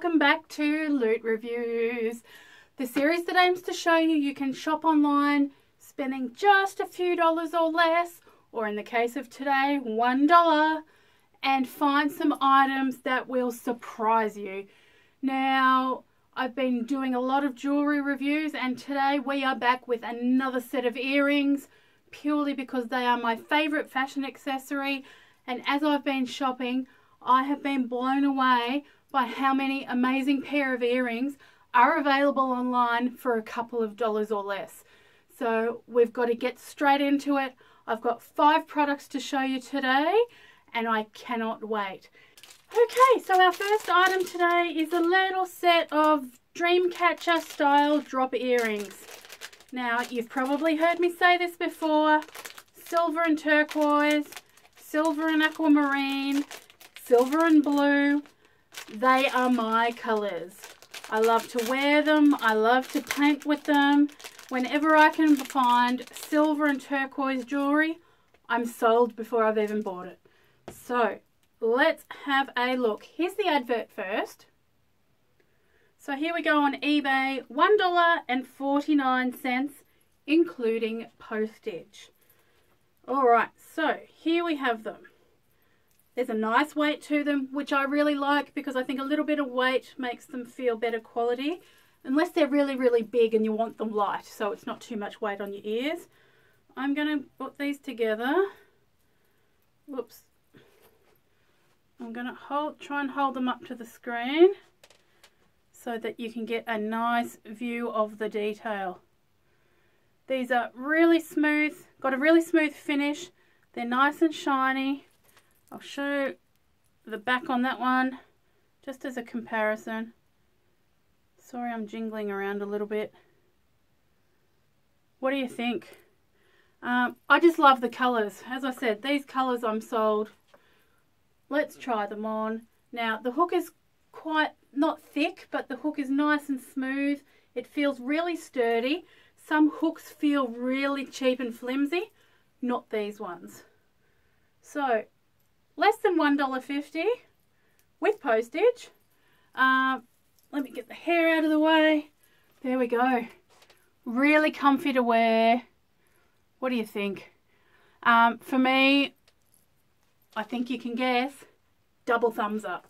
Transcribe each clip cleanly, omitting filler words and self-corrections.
welcome back to Loot Reviews, the series that aims to show you can shop online spending just a few dollars or less, or in the case of today, $1, and find some items that will surprise you. Now, I've been doing a lot of jewelry reviews, and today we are back with another set of earrings, purely because they are my favorite fashion accessory. And as I've been shopping, I have been blown away by how many amazing pair of earrings are available online for a couple of dollars or less. So we've got to get straight into it. I've got 5 products to show you today, and I cannot wait. Okay, so our first item today is a little set of Dreamcatcher style drop earrings. Now, you've probably heard me say this before: silver and turquoise, silver and aquamarine, silver and blue. They are my colours. I love to wear them. I love to paint with them. Whenever I can find silver and turquoise jewellery, I'm sold before I've even bought it. So, let's have a look. Here's the advert first. So here we go on eBay, $1.49, including postage. Alright, so here we have them. There's a nice weight to them, which I really like because I think a little bit of weight makes them feel better quality. Unless they're really, really big and you want them light, so it's not too much weight on your ears. I'm going to put these together. Whoops. I'm going to try and hold them up to the screen so that you can get a nice view of the detail. These are really smooth, got a really smooth finish. They're nice and shiny. I'll show the back on that one just as a comparison. Sorry, I'm jingling around a little bit. What do you think? I just love the colours. As I said, these colours I'm sold. Let's try them on. Now, the hook is quite not thick, but the hook is nice and smooth. It feels really sturdy. Some hooks feel really cheap and flimsy. Not these ones. So, less than $1.50 with postage. Let me get the hair out of the way. There we go. Really comfy to wear. What do you think? For me, I think you can guess, double thumbs up.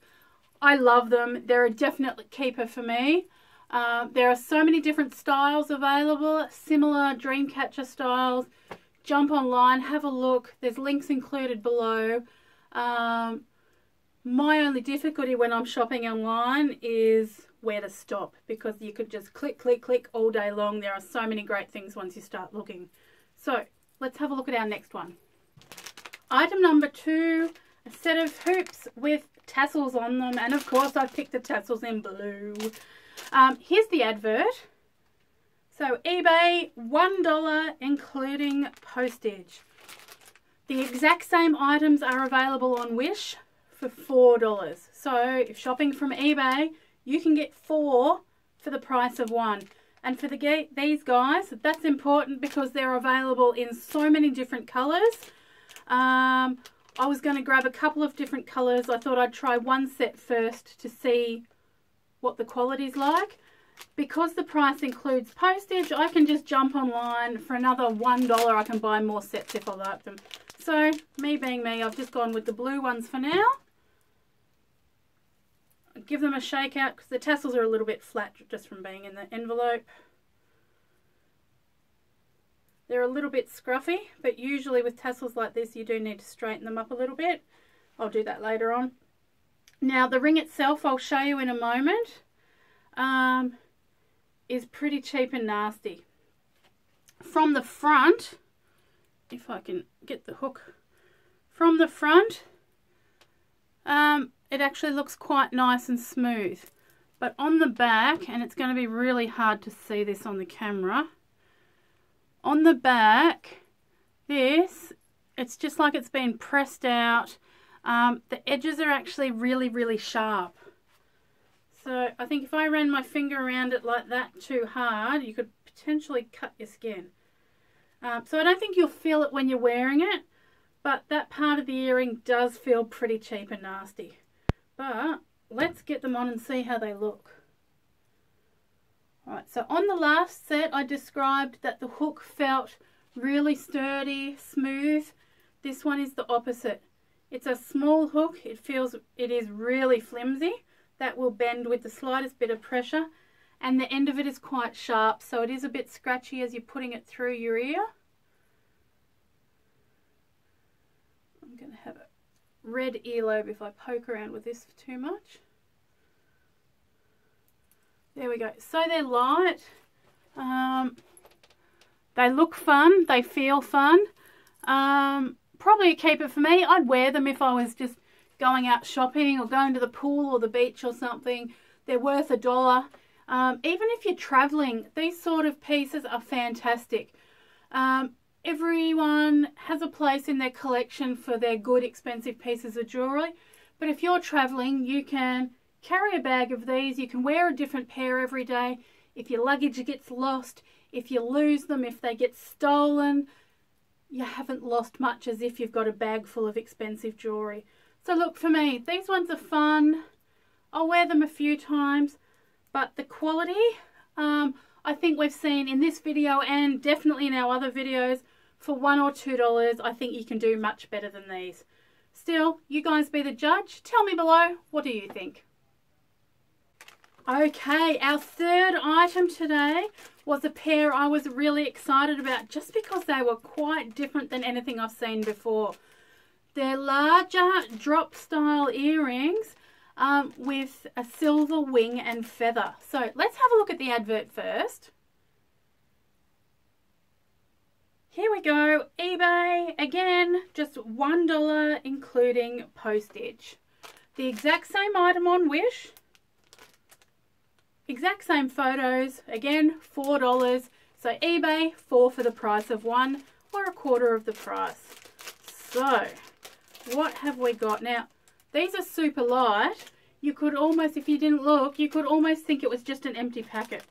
I love them. They're a definite keeper for me. There are so many different styles available, similar Dreamcatcher styles. Jump online, have a look. There's links included below. My only difficulty when I'm shopping online is where to stop, because you could just click, click, click all day long. There are so many great things once you start looking. So let's have a look at our next one. Item number 2, a set of hoops with tassels on them, and of course I picked the tassels in blue. Here's the advert. So eBay, $1 including postage. The exact same items are available on Wish for $4. So if shopping from eBay, you can get 4 for the price of 1. And for these guys, that's important because they're available in so many different colours. I was going to grab a couple of different colours. I thought I'd try one set first to see what the quality's like. Because the price includes postage, I can just jump online. For another $1, I can buy more sets if I like them. So, me being me, I've just gone with the blue ones for now. I'll give them a shake out because the tassels are a little bit flat just from being in the envelope. They're a little bit scruffy, but usually with tassels like this you do need to straighten them up a little bit. I'll do that later on. Now the ring itself, I'll show you in a moment, is pretty cheap and nasty. From the front, if I can get the hook, from the front, it actually looks quite nice and smooth. But on the back, and it's going to be really hard to see this on the camera, on the back, it's just like it's been pressed out. The edges are actually really, really sharp. So I think if I ran my finger around it like that too hard, you could potentially cut your skin. So I don't think you'll feel it when you're wearing it, but that part of the earring does feel pretty cheap and nasty. But let's get them on and see how they look. Alright, so on the last set I described that the hook felt really sturdy, smooth. This one is the opposite. It's a small hook. It is really flimsy. That will bend with the slightest bit of pressure, and the end of it is quite sharp, so it is a bit scratchy as you're putting it through your ear. I'm going to have a red earlobe if I poke around with this too much. There we go. So they're light. They look fun. They feel fun. Probably a keeper for me. I'd wear them if I was just going out shopping or going to the pool or the beach or something. They're worth $1. Even if you're traveling, these sort of pieces are fantastic. Everyone has a place in their collection for their good, expensive pieces of jewellery. But if you're traveling, you can carry a bag of these. You can wear a different pair every day. If your luggage gets lost, if you lose them, if they get stolen, you haven't lost much as if you've got a bag full of expensive jewellery. So look, for me, these ones are fun. I'll wear them a few times, but the quality, I think we've seen in this video and definitely in our other videos, for $1 or $2, I think you can do much better than these. Still, you guys be the judge. Tell me below, what do you think? Okay, our third item today was a pair I was really excited about just because they were quite different than anything I've seen before. They're larger drop style earrings with a silver wing and feather. So let's have a look at the advert first. Here we go, eBay, again, just $1 including postage. The exact same item on Wish. Exact same photos, again, $4. So eBay, 4 for the price of 1, or a quarter of the price. So, what have we got? Now, these are super light. You could almost, if you didn't look, you could almost think it was just an empty packet.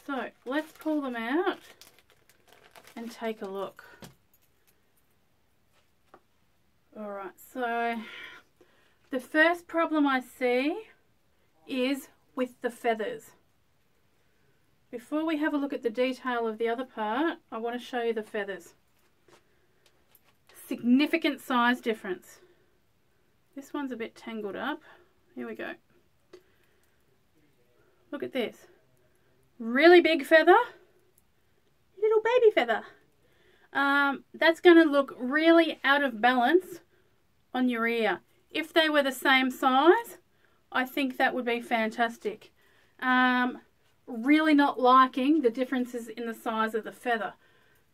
So, let's pull them out and take a look. Alright, so the first problem I see is with the feathers. Before we have a look at the detail of the other part, I want to show you the feathers. Significant size difference. This one's a bit tangled up. Here we go. Look at this. Really big feather, little baby feather. That's going to look really out of balance on your ear. If they were the same size, I think that would be fantastic. Really not liking the differences in the size of the feather.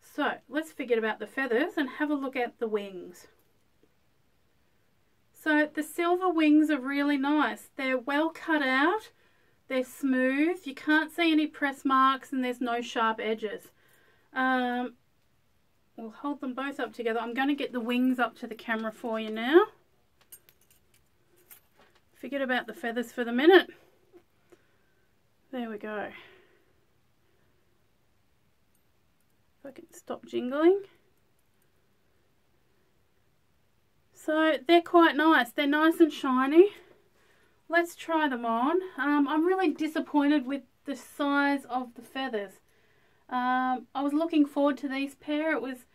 So let's forget about the feathers and have a look at the wings. So the silver wings are really nice. They're well cut out. They're smooth. You can't see any press marks and there's no sharp edges. We'll hold them both up together. I'm going to get the wings up to the camera for you now. Forget about the feathers for the minute. There we go. If I can stop jingling. So they're quite nice. They're nice and shiny. Let's try them on. I'm really disappointed with the size of the feathers. I was looking forward to these pair. It was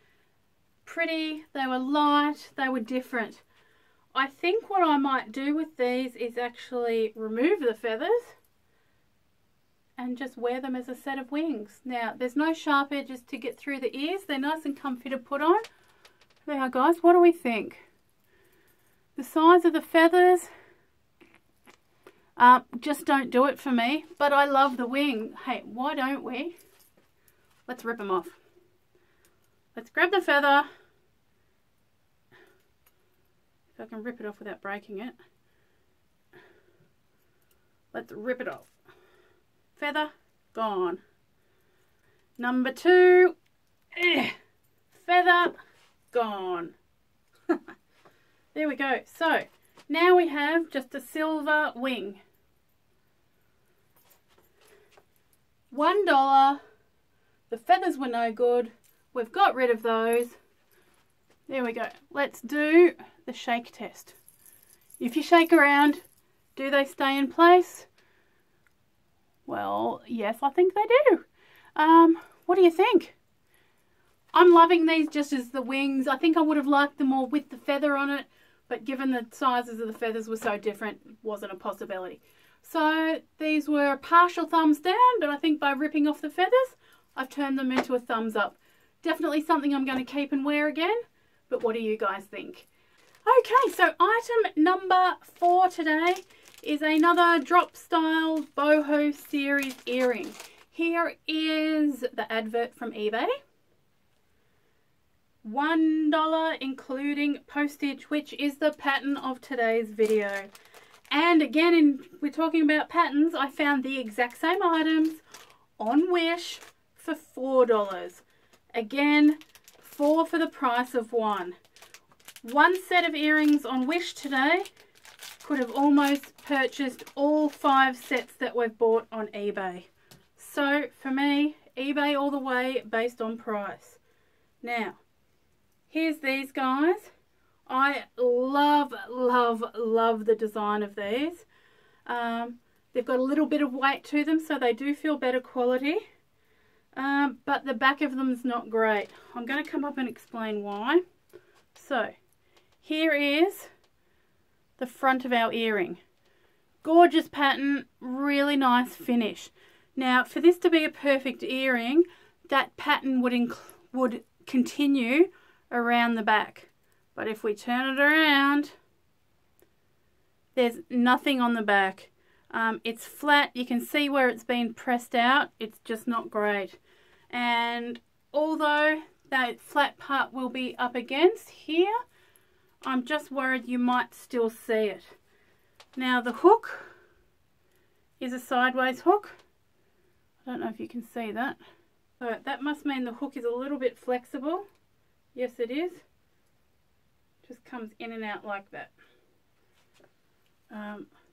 pretty. They were light. They were different. I think what I might do with these is actually remove the feathers and just wear them as a set of wings. Now, there's no sharp edges to get through the ears. They're nice and comfy to put on. Now, guys, what do we think? The size of the feathers just don't do it for me, but I love the wing. Hey, why don't we? Let's rip them off. Let's grab the feather. If I can rip it off without breaking it. Let's rip it off. Feather, gone. Number 2, feather, gone. There we go. So, now we have just a silver wing. $1. The feathers were no good. We've got rid of those. There we go. Let's do the shake test. If you shake around, Do they stay in place? Well, yes, I think they do. What do you think? I'm loving these just as the wings. I think I would have liked them more with the feather on it, but given the sizes of the feathers were so different, it wasn't a possibility. So these were a partial thumbs down, but I think by ripping off the feathers, I've turned them into a thumbs up. Definitely something I'm going to keep and wear again, but what do you guys think? Okay, so item number 4 today is another drop style boho series earring. Here is the advert from eBay. $1 including postage, which is the pattern of today's video. And again, we're talking about patterns, I found the exact same items on Wish for $4. Again, 4 for the price of 1. One set of earrings on Wish today could have almost purchased all 5 sets that we've bought on eBay. So for me, eBay all the way based on price. Now, here's these guys. I love, love, love the design of these. They've got a little bit of weight to them, so they do feel better quality. But the back of them is not great. I'm going to come up and explain why. So, here is the front of our earring. Gorgeous pattern, really nice finish. Now, for this to be a perfect earring, that pattern would continue around the back. But if we turn it around, there's nothing on the back. It's flat. You can see where it's been pressed out. It's just not great. And although that flat part will be up against here, I'm just worried you might still see it. Now the hook is a sideways hook. I don't know if you can see that. So that must mean the hook is a little bit flexible. Yes, it is. Just comes in and out like that.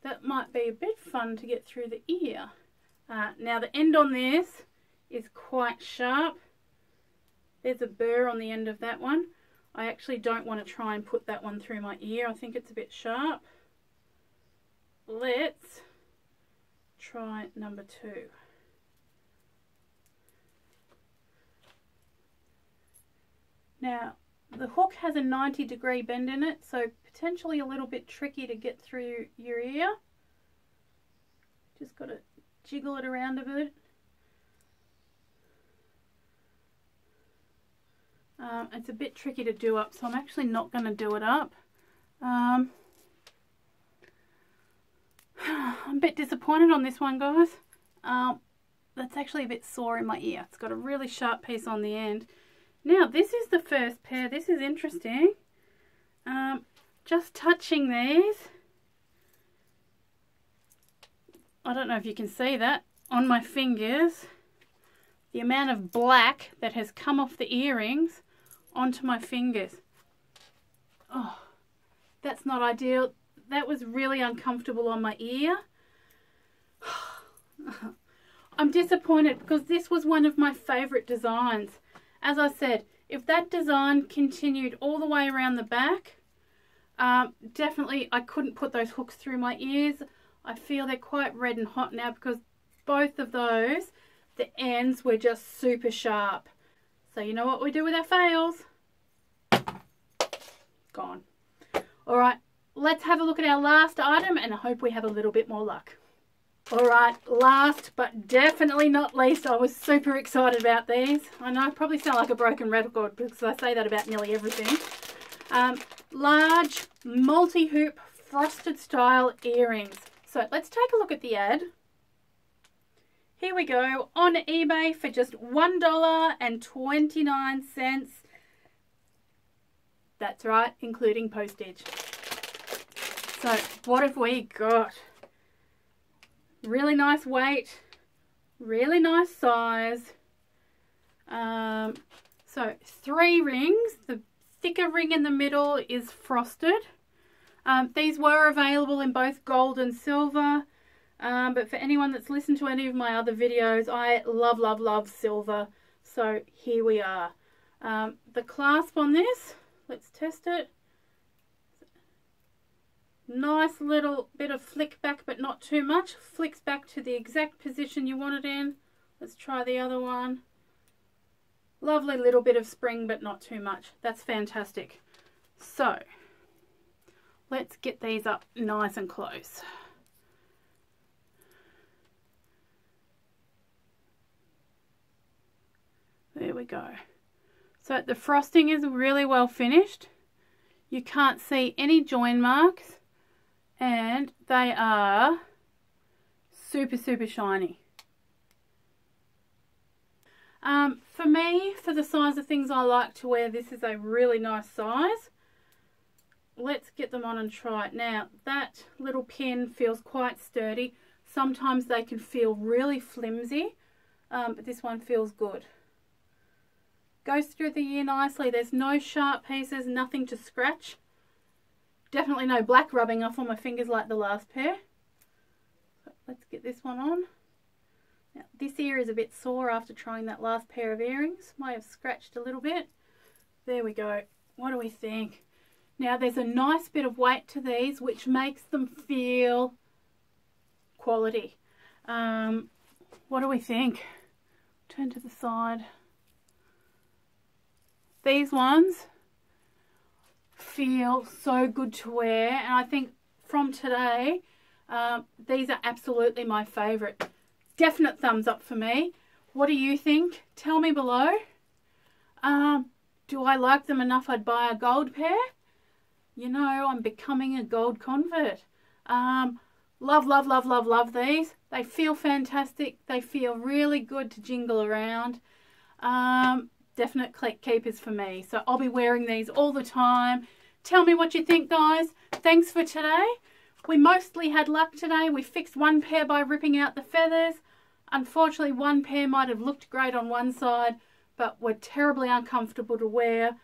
That might be a bit fun to get through the ear. Now the end on this is quite sharp. There's a burr on the end of that one. I actually don't want to try and put that one through my ear. I think it's a bit sharp. Let's try number 2. Now, the hook has a 90-degree bend in it, so potentially a little bit tricky to get through your ear. Just got to jiggle it around a bit. It's a bit tricky to do up, so I'm actually not going to do it up. I'm a bit disappointed on this one, guys. That's actually a bit sore in my ear. It's got a really sharp piece on the end. Now, this is the first pair. This is interesting. Just touching these. I don't know if you can see that on my fingers. The amount of black that has come off the earrings onto my fingers. Oh, that's not ideal. That was really uncomfortable on my ear. I'm disappointed because this was one of my favorite designs. As I said, if that design continued all the way around the back, definitely I couldn't put those hooks through my ears. I feel they're quite red and hot now because both of those, the ends were just super sharp. So you know what we do with our fails? Gone. Alright, let's have a look at our last item and I hope we have a little bit more luck. Alright, last but definitely not least, I was super excited about these. I know I probably sound like a broken record because I say that about nearly everything. Large multi-hoop frosted style earrings. So let's take a look at the ad. Here we go, on eBay for just $1.29. That's right, including postage. So what have we got? Really nice weight, really nice size. So 3 rings. The thicker ring in the middle is frosted. These were available in both gold and silver. But for anyone that's listened to any of my other videos, I love, love, love silver. So here we are. The clasp on this, let's test it. Nice little bit of flick back, but not too much. Flicks back to the exact position you want it in. Let's try the other one. Lovely little bit of spring, but not too much. That's fantastic. So let's get these up nice and close. There we go. So the frosting is really well finished. You can't see any join marks, and they are super, super shiny. For me, for the size of things I like to wear, this is a really nice size. Let's get them on and try it. Now, that little pin feels quite sturdy. Sometimes they can feel really flimsy, but this one feels good. Goes through the ear nicely. There's no sharp pieces, nothing to scratch. Definitely no black rubbing off on my fingers like the last pair. So let's get this one on. Now, this ear is a bit sore after trying that last pair of earrings. Might have scratched a little bit. There we go. What do we think? Now, there's a nice bit of weight to these, which makes them feel quality. What do we think? Turn to the side. These ones feel so good to wear, and I think from today, these are absolutely my favourite. Definite thumbs up for me. What do you think? Tell me below. Do I like them enough I'd buy a gold pair? You know, I'm becoming a gold convert. Love, love, love, love, love these. They feel fantastic. They feel really good to jingle around. Definite keepers for me. So I'll be wearing these all the time. Tell me what you think, guys. Thanks for today. We mostly had luck today. We fixed one pair by ripping out the feathers. Unfortunately, one pair might have looked great on one side, but were terribly uncomfortable to wear.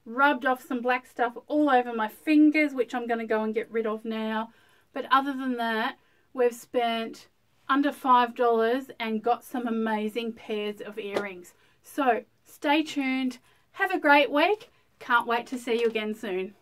Rubbed off some black stuff all over my fingers, which I'm going to go and get rid of now. But other than that, we've spent under $5 and got some amazing pairs of earrings. So stay tuned. Have a great week. Can't wait to see you again soon.